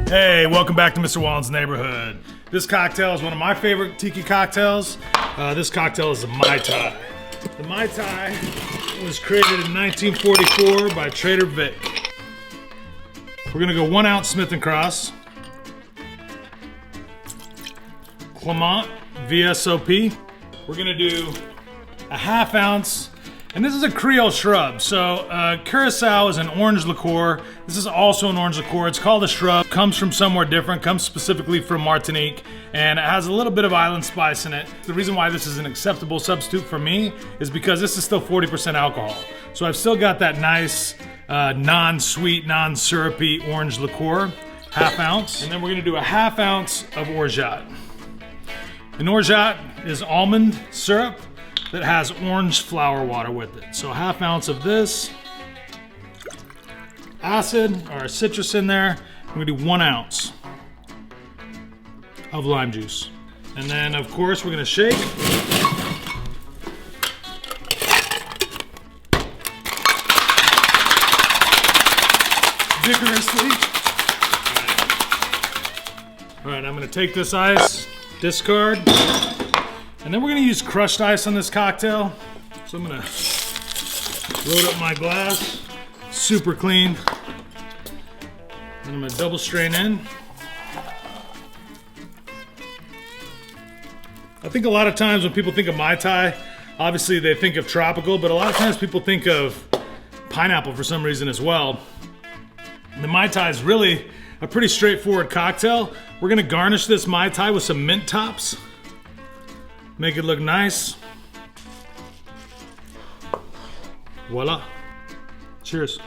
Hey, welcome back to Mr. Wallen's Neighborhood. This cocktail is one of my favorite tiki cocktails. This cocktail is a Mai Tai. The Mai Tai was created in 1944 by Trader Vic. We're gonna go 1 ounce Smith Cross, Clement, VSOP. We're gonna do a 1/2 ounce, and this is a Creole Shrub. So Curacao is an orange liqueur. This is also an orange liqueur. It's called a Shrub. Comes from somewhere different. Comes specifically from Martinique, and it has a little bit of island spice in it. The reason why this is an acceptable substitute for me is because this is still 40% alcohol. So I've still got that nice non-sweet, non-syrupy orange liqueur, 1/2 ounce. And then we're gonna do a 1/2 ounce of Orgeat. An Orgeat is almond syrup that has orange flower water with it. So a 1/2 ounce of this. Acid or citrus in there. We're gonna do 1 ounce of lime juice. And then of course we're gonna shake. Vigorously. All right, I'm gonna take this ice, discard, and then we're gonna use crushed ice on this cocktail. So I'm gonna load up my glass, super clean. And I'm gonna double strain in. I think a lot of times when people think of Mai Tai, obviously they think of tropical, but a lot of times people think of pineapple for some reason as well. The Mai Tai is really a pretty straightforward cocktail. We're gonna garnish this Mai Tai with some mint tops. Make it look nice. Voila. Cheers.